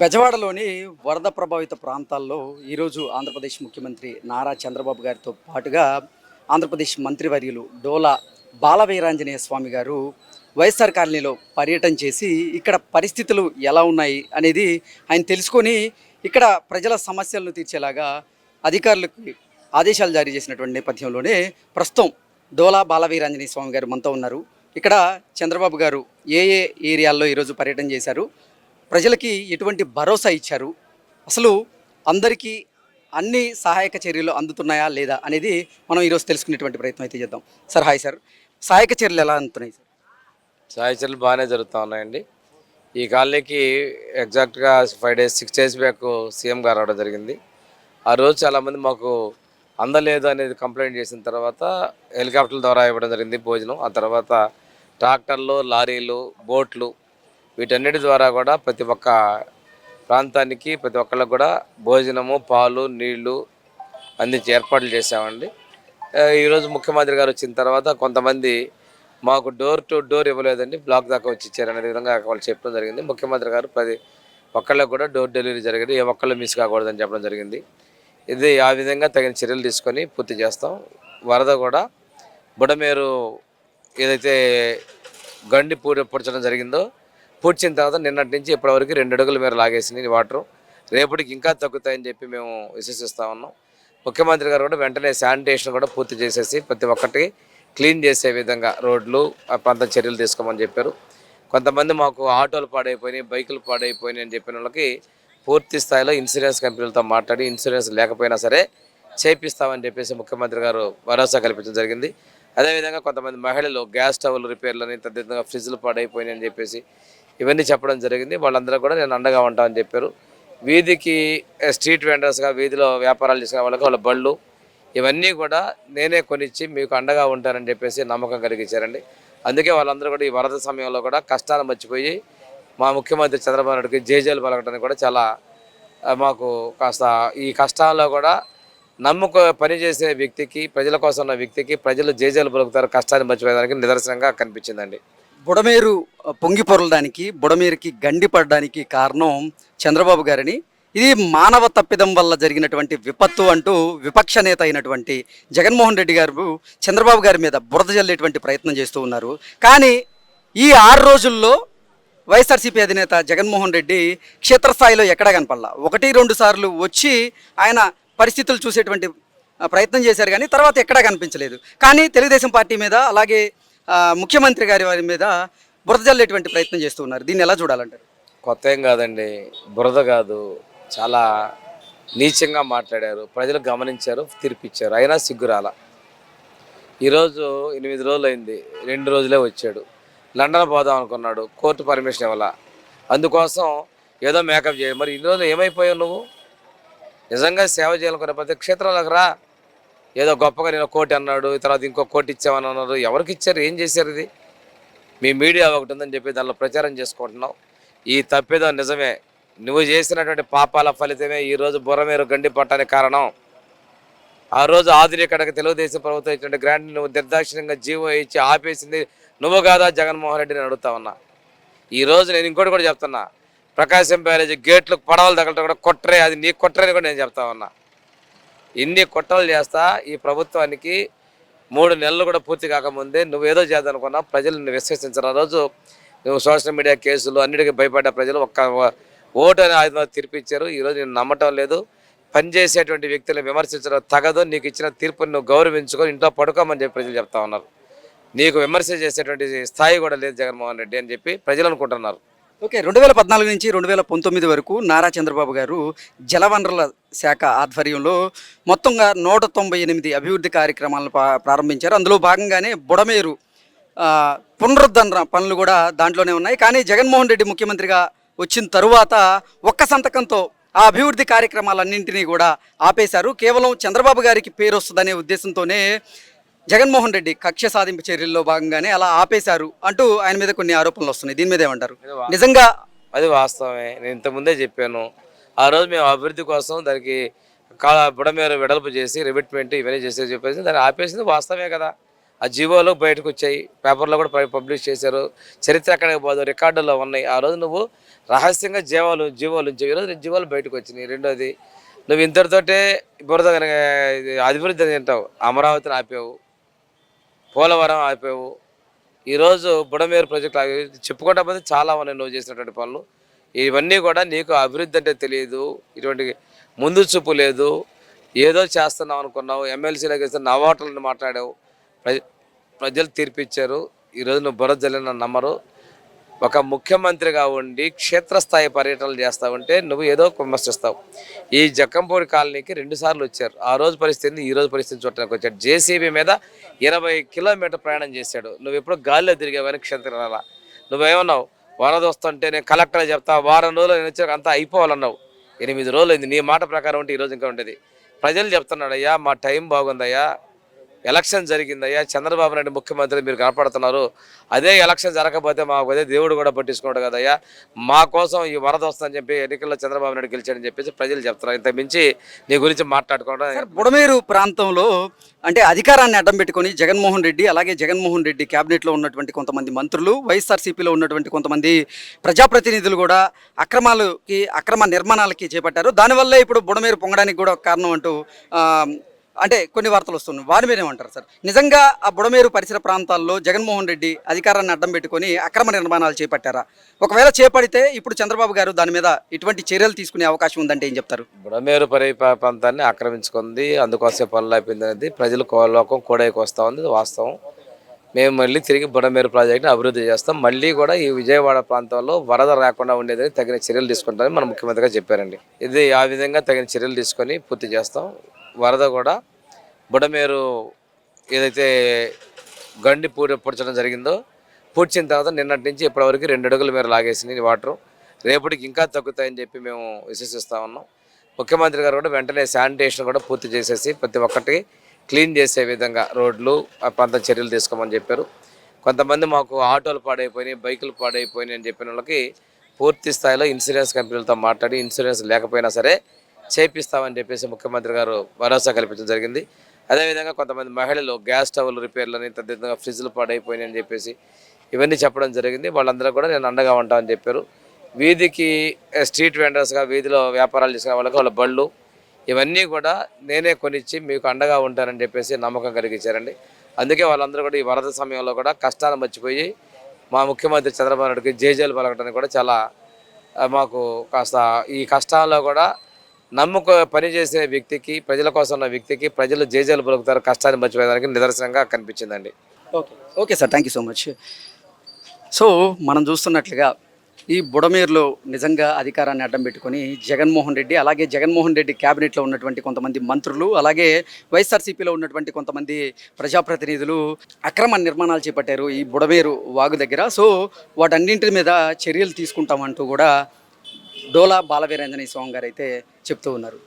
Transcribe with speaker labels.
Speaker 1: బెజవాడలోని వరద ప్రభావిత ప్రాంతాల్లో ఈరోజు ఆంధ్రప్రదేశ్ ముఖ్యమంత్రి నారా చంద్రబాబు గారితో పాటుగా ఆంధ్రప్రదేశ్ మంత్రివర్యులు డోలా బాలవీరాంజనేయ స్వామి గారు వైఎస్ఆర్ కాలనీలో పర్యటన చేసి ఇక్కడ పరిస్థితులు ఎలా ఉన్నాయి అనేది ఆయన తెలుసుకొని ఇక్కడ ప్రజల సమస్యలను తీర్చేలాగా అధికారులకు ఆదేశాలు జారీ చేసినటువంటి నేపథ్యంలోనే ప్రస్తుతం డోలా బాలవీరాంజనేయ స్వామి గారు మనతో ఉన్నారు. ఇక్కడ చంద్రబాబు గారు ఏ ఏ ఏరియాల్లో ఈరోజు పర్యటన చేశారు, ప్రజలకి ఎటువంటి భరోసా ఇచ్చారు, అసలు అందరికీ అన్ని సహాయక చర్యలు అందుతున్నాయా లేదా అనేది మనం ఈరోజు తెలుసుకునేటువంటి ప్రయత్నం అయితే చేద్దాం. సార్ హాయ్ సార్, సహాయక చర్యలు ఎలా అందుతున్నాయి సార్?
Speaker 2: సహాయ చర్యలు బాగానే జరుగుతూ ఉన్నాయండి. ఈ కాలనీకి ఎగ్జాక్ట్గా 5 days 6 days బ్యాక్ సీఎం గారు రావడం జరిగింది. ఆ రోజు చాలామంది మాకు అందలేదు అనేది కంప్లైంట్ చేసిన తర్వాత హెలికాప్టర్ల ద్వారా ఇవ్వడం జరిగింది భోజనం. ఆ తర్వాత ట్రాక్టర్లు, లారీలు, బోట్లు వీటన్నిటి ద్వారా కూడా ప్రతి ఒక్క ప్రాంతానికి ప్రతి ఒక్కళ్ళకు కూడా భోజనము, పాలు, నీళ్లు అందించి ఏర్పాట్లు చేశామండి. ఈరోజు ముఖ్యమంత్రి గారు వచ్చిన తర్వాత కొంతమంది మాకు డోర్ టు డోర్ ఇవ్వలేదండి, బ్లాక్ దాకా వచ్చి ఇచ్చారనే విధంగా వాళ్ళు చెప్పడం జరిగింది. ముఖ్యమంత్రి గారు ప్రతి ఒక్కళ్ళకు కూడా డోర్ డెలివరీ జరిగింది, ఏ ఒక్కళ్ళు మిస్ కాకూడదని చెప్పడం జరిగింది. ఇది ఆ విధంగా తగిన చర్యలు తీసుకొని పూర్తి చేస్తాం. వరద కూడా బుడమేరు ఏదైతే గండి పూడ్చడం జరిగిందో పూడ్చిన తర్వాత నిన్నటి నుంచి ఇప్పటివరకు 2 అడుగుల మేర లాగేసినాయి వాటరు. రేపటికి ఇంకా తగ్గుతాయని చెప్పి మేము విశ్వసిస్తూ ఉన్నాం. ముఖ్యమంత్రి గారు కూడా వెంటనే శానిటేషన్ కూడా పూర్తి చేసేసి ప్రతి ఒక్కటి క్లీన్ చేసే విధంగా రోడ్లు ఆ ప్రాంతం చర్యలు తీసుకోమని చెప్పారు. కొంతమంది మాకు ఆటోలు పాడైపోయినాయి, బైకులు పాడైపోయినాయి అని చెప్పిన వాళ్ళకి పూర్తి స్థాయిలో ఇన్సూరెన్స్ కంపెనీలతో మాట్లాడి ఇన్సూరెన్స్ లేకపోయినా సరే చేపిస్తామని చెప్పేసి ముఖ్యమంత్రి గారు భరోసా కల్పించడం జరిగింది. అదేవిధంగా కొంతమంది మహిళలు గ్యాస్ స్టవ్లు రిపేర్లని, తదితరంగా ఫ్రిడ్జ్లు పాడైపోయినాయి అని చెప్పేసి ఇవన్నీ చెప్పడం జరిగింది. వాళ్ళందరూ కూడా నేను అండగా ఉంటామని చెప్పారు. వీధికి స్ట్రీట్ వెండర్స్గా వీధిలో వ్యాపారాలు చేసుకునే వాళ్ళకి వాళ్ళ బళ్ళు ఇవన్నీ కూడా నేనే కొనిచ్చి మీకు అండగా ఉంటానని చెప్పేసి నమ్మకం కలిగించారండి. అందుకే వాళ్ళందరూ కూడా ఈ వరద సమయంలో కూడా కష్టాలు మర్చిపోయి మా ముఖ్యమంత్రి చంద్రబాబు నాయుడుకి జేజేలు పలకడానికి కూడా చాలా మాకు కాస్త ఈ కష్టాల్లో కూడా పనిచేసే వ్యక్తికి, ప్రజల కోసం ఉన్న వ్యక్తికి ప్రజలు జేజేలు పలుకుతారు కష్టాన్ని మర్చిపోయేదానికి నిదర్శనంగా కనిపించిందండి.
Speaker 1: బుడమేరు పొంగి పొరలడానికి, బుడమేరుకి గండి పడడానికి కారణం చంద్రబాబు గారని, ఇది మానవ తప్పిదం వల్ల జరిగినటువంటి విపత్తు అంటూ విపక్ష నేత అయినటువంటి జగన్మోహన్ రెడ్డి గారు చంద్రబాబు గారి మీద బురద జల్లేటువంటి ప్రయత్నం చేస్తూ ఉన్నారు. కానీ ఈ 6 రోజుల్లో వైఎస్ఆర్సీపీ అధినేత జగన్మోహన్ రెడ్డి క్షేత్రస్థాయిలో ఎక్కడా కనపడలా. 1-2 సార్లు వచ్చి ఆయన పరిస్థితులు చూసేటువంటి ప్రయత్నం చేశారు, కానీ తర్వాత ఎక్కడా కనిపించలేదు. కానీ తెలుగుదేశం పార్టీ మీద అలాగే ముఖ్యమంత్రి గారి వారి మీద బురద జల్లేటువంటి ప్రయత్నం చేస్తూ ఉన్నారు. దీన్ని ఎలా చూడాలంటారు?
Speaker 2: కొత్త ఏం కాదండి, బురద కాదు, చాలా నీచంగా మాట్లాడారు, ప్రజలు గమనించారు, తీర్పిచ్చారు, అయినా సిగ్గురాల. ఈరోజు 8 రోజులు అయింది, 2 రోజులే వచ్చాడు. లండన్ పోదాం అనుకున్నాడు, కోర్టు పర్మిషన్ ఇవ్వాల, అందుకోసం ఏదో మేకప్ చేయాలి. మరి ఇన్ని రోజులు ఏమైపోయావు నువ్వు? నిజంగా సేవ చేయాలనుకున్న ప్రతి క్షేత్రంలోకి రా. ఏదో గొప్పగా నేను కోటి అన్నాడు, తర్వాత ఇంకో కోటి ఇచ్చామని అన్నారు. ఎవరికి ఇచ్చారు, ఏం చేశారు? ఇది మీ మీడియా ఒకటి ఉందని చెప్పి దానిలో ప్రచారం చేసుకుంటున్నావు. ఈ తప్పిదం నిజమే, నువ్వు చేసినటువంటి పాపాల ఫలితమే ఈరోజు బుర్రమేరు గండి పట్టడానికి కారణం. ఆ రోజు ఆధునికడకు తెలుగుదేశం ప్రభుత్వం ఇచ్చినటువంటి గ్రాంట్ నువ్వు నిర్దాక్షిణ్యంగా జీవో ఇచ్చి ఆపేసింది నువ్వు కాదా జగన్మోహన్ రెడ్డిని అడుగుతా ఉన్నా. ఈరోజు నేను ఇంకోటి కూడా చెప్తున్నా, ప్రకాశం బ్యారేజీ గేట్లు పడవలు తగలటం కూడా కొట్టరే, అది నీ కొట్టరని కూడా నేను చెప్తా ఉన్నా. ఇన్ని కుట్రలు చేస్తా ఈ ప్రభుత్వానికి 3 నెలలు కూడా పూర్తి కాకముందే నువ్వేదో చేద్దానుకున్నా ప్రజలు నిన్ను విశ్వసించరు. ఆ రోజు నువ్వు సోషల్ మీడియా కేసులు అన్నిటికీ భయపడ్డ ప్రజలు ఒక్క ఓటు అనే ఆయుధం తీర్పిచ్చారు. ఈరోజు నేను నమ్మటం లేదు. పనిచేసేటువంటి వ్యక్తులను విమర్శించడం తగదు, నీకు ఇచ్చిన తీర్పుని నువ్వు గౌరవించుకొని ఇంట్లో పడుకోమని చెప్పి ప్రజలు చెప్తా ఉన్నారు. నీకు విమర్శ చేసేటువంటి స్థాయి కూడా లేదు జగన్మోహన్ రెడ్డి అని చెప్పి ప్రజలు అనుకుంటున్నారు.
Speaker 1: ఓకే, 2014 నుంచి 2019 వరకు నారా చంద్రబాబు గారు జలవనరుల శాఖ ఆధ్వర్యంలో మొత్తంగా 198 అభివృద్ధి కార్యక్రమాలను ప్రారంభించారు. అందులో భాగంగానే బుడమేరు పునరుద్ధరణ పనులు కూడా దాంట్లోనే ఉన్నాయి. కానీ జగన్మోహన్ రెడ్డి ముఖ్యమంత్రిగా వచ్చిన తరువాత ఒక్క సంతకంతో ఆ అభివృద్ధి కార్యక్రమాలన్నింటినీ కూడా ఆపేశారు. కేవలం చంద్రబాబు గారికి పేరు వస్తుందనే ఉద్దేశంతోనే జగన్మోహన్ రెడ్డి కక్ష సాధింపు చర్యల్లో భాగంగానే అలా ఆపేశారు అంటూ ఆయన మీద కొన్ని ఆరోపణలు వస్తున్నాయి. దీని మీద ఏమంటారు? నిజంగా
Speaker 2: అది వాస్తవమే, నేను ఇంతకుముందే చెప్పాను. ఆ రోజు మేము అభివృద్ధి కోసం దానికి బుడమేరు వెడల్పు చేసి రివిట్మెంట్ ఇవన్నీ చేసి చెప్పేసి దాన్ని ఆపేసింది వాస్తవమే కదా. ఆ జీవోలు బయటకు వచ్చాయి, పేపర్లో కూడా పబ్లిష్ చేశారు, చరిత్ర ఎక్కడికి పోదు, రికార్డుల్లో ఉన్నాయి. ఆ రోజు నువ్వు రహస్యంగా జీవాలు ఈరోజు జీవాలు బయటకు వచ్చినాయి. రెండోది నువ్వు ఇంతటితోటే బురద కనుక అభివృద్ధి అని తింటావు. అమరావతిని ఆపావు, పోలవరం ఆపావు, ఈరోజు బుడమేరు ప్రాజెక్టు చెప్పుకుంటా పోతే చాలా ఉన్నాయి నువ్వు చేసినటువంటి పనులు. ఇవన్నీ కూడా నీకు అభివృద్ధి అంటే తెలియదు, ఇటువంటి ముందు చూపు లేదు, ఏదో చేస్తున్నావు అనుకున్నావు. ఎమ్మెల్సీలకు వేస్తే నవ్వాటలను మాట్లాడావు, ప్రజలు తీర్పిచ్చారు. ఈరోజు నువ్వు బురద జల్లిన నమ్మరు. ఒక ముఖ్యమంత్రిగా ఉండి క్షేత్రస్థాయి పర్యటనలు చేస్తావంటే నువ్వు ఏదో విమర్శిస్తావు. ఈ జక్కంపూడి కాలనీకి 2 సార్లు వచ్చారు. ఆ రోజు పరిస్థితిని ఈ రోజు పరిస్థితి చూడటానికి వచ్చాడు. జేసీబీ మీద 20 కిలోమీటర్ ప్రయాణం చేశాడు. నువ్వు ఎప్పుడు గాలిలో తిరిగేవని క్షేత్రాల నువ్వేమన్నావు? వరద వస్తుంటే నేను కలెక్టర్ చెప్తా, వారం రోజులు నేను వచ్చాక అంతా అయిపోవాలన్నావు. 8 రోజులు అయింది. నీ మాట ప్రకారం ఉంటే ఈరోజు ఇంకా ఉండేది. ప్రజలు చెప్తున్నాడు, అయ్యా మా టైం బాగుందయ్యా, ఎలక్షన్ జరిగిందయ్యా, చంద్రబాబు నాయుడు ముఖ్యమంత్రి మీరు కనపడుతున్నారు, అదే ఎలక్షన్ జరగకపోతే మాకు అదే దేవుడు కూడా పట్టించుకున్నాడు కదయ్యా, మా కోసం ఈ వరద వస్తుందని చెప్పి ఎన్నికల్లో చంద్రబాబు నాయుడు గెలిచాడని చెప్పేసి ప్రజలు చెప్తున్నారు. ఇంత మించి నీ గురించి మాట్లాడుకోవడం.
Speaker 1: బుడమేరు ప్రాంతంలో అంటే అధికారాన్ని అడ్డం పెట్టుకొని జగన్మోహన్ రెడ్డి అలాగే జగన్మోహన్ రెడ్డి క్యాబినెట్లో ఉన్నటువంటి కొంతమంది మంత్రులు, వైఎస్ఆర్సీపీలో ఉన్నటువంటి కొంతమంది ప్రజాప్రతినిధులు కూడా అక్రమ నిర్మాణాలకి చేపట్టారు. దానివల్లే ఇప్పుడు బుడమేరు పొంగడానికి కూడా ఒక కారణం అంటూ అంటే కొన్ని వార్తలు వస్తున్నాయి. వారి మీద ఏమంటారు సార్? నిజంగా ఆ బుడమేరు పరిసర ప్రాంతాల్లో జగన్మోహన్ రెడ్డి అధికారాన్ని అడ్డం పెట్టుకొని అక్రమ నిర్మాణాలు చేపట్టారా? ఒకవేళ చేపడితే ఇప్పుడు చంద్రబాబు గారు దాని మీద ఇటువంటి చర్యలు తీసుకునే అవకాశం ఉందంటే ఏం చెప్తారు?
Speaker 2: బుడమేరు ప్రాంతాన్ని ఆక్రమించుకుంది, అందుకోసమే పనులు అయిపోయింది అనేది ప్రజలు లోకం కూడైకి వస్తూ ఉంది, వాస్తవం. మేము మళ్ళీ తిరిగి బుడమేరు ప్రాజెక్టుని అభివృద్ధి చేస్తాం. మళ్ళీ కూడా ఈ విజయవాడ ప్రాంతంలో వరద రాకుండా ఉండేదని తగిన చర్యలు తీసుకుంటామని మన ముఖ్యమంత్రిగా చెప్పారండి. ఇది ఆ విధంగా తగిన చర్యలు తీసుకొని పూర్తి చేస్తాం. వరద కూడా బుడమేరు ఏదైతే గండి పూడ్చడం జరిగిందో పూడ్చిన తర్వాత నిన్నటి నుంచి ఇప్పటివరకు 2 అడుగుల మేర లాగేసినాయి వాటరు. రేపటికి ఇంకా తగ్గుతాయని చెప్పి మేము విశ్వసిస్తూ ఉన్నాం. ముఖ్యమంత్రి గారు కూడా వెంటనే శానిటేషన్ కూడా పూర్తి చేసేసి ప్రతి ఒక్కటి క్లీన్ చేసే విధంగా రోడ్లు ఆ ప్రాంతం చర్యలు తీసుకోమని చెప్పారు. కొంతమంది మాకు ఆటోలు పాడైపోయినాయి, బైకులు పాడైపోయినాయి అని చెప్పిన వాళ్ళకి పూర్తి స్థాయిలో ఇన్సూరెన్స్ కంపెనీలతో మాట్లాడి ఇన్సూరెన్స్ లేకపోయినా సరే చేపిస్తామని చెప్పేసి ముఖ్యమంత్రి గారు భరోసా కల్పించడం జరిగింది. అదేవిధంగా కొంతమంది మహిళలు గ్యాస్ స్టవ్లు రిపేర్లని, తదితరంగా ఫ్రిడ్జ్లు పాడైపోయినాయి అని చెప్పేసి ఇవన్నీ చెప్పడం జరిగింది. వాళ్ళందరూ కూడా నేను అండగా ఉంటామని చెప్పారు. వీధికి స్ట్రీట్ వెండర్స్గా వీధిలో వ్యాపారాలు చేసుకునే వాళ్ళకి వాళ్ళ బళ్ళు ఇవన్నీ కూడా నేనే కొనిచ్చి మీకు అండగా ఉంటానని చెప్పేసి నమ్మకం కలిగించారండి. అందుకే వాళ్ళందరూ కూడా ఈ వరద సమయంలో కూడా కష్టాలు మర్చిపోయి మా ముఖ్యమంత్రి చంద్రబాబు నాయుడుకి జేజేలు పలకడానికి కూడా చాలా మాకు కాస్త ఈ కష్టాల్లో కూడా పనిచేసే వ్యక్తికి, ప్రజల కోసం ఉన్న వ్యక్తికి ప్రజలు జేజేలు పలుకుతారు, కష్టాన్ని మర్చిపోయేదానికి నిదర్శనంగా కనిపించిందండి.
Speaker 1: Okay sir, thank you so much. So మనం చూస్తున్నట్లుగా ఈ బుడమేరులో నిజంగా అధికారాన్ని అడ్డం పెట్టుకొని జగన్మోహన్ రెడ్డి అలాగే జగన్మోహన్ రెడ్డి క్యాబినెట్లో ఉన్నటువంటి కొంతమంది మంత్రులు అలాగే వైఎస్ఆర్సీపీలో ఉన్నటువంటి కొంతమంది ప్రజాప్రతినిధులు అక్రమ నిర్మాణాలు చేపట్టారు ఈ బుడమేరు వాగు దగ్గర. సో వాటన్నింటి మీద చర్యలు తీసుకుంటామంటూ కూడా డోలా బాలవీరాంజనేయ స్వామి గారు అయితే చెప్తూ ఉన్నారు.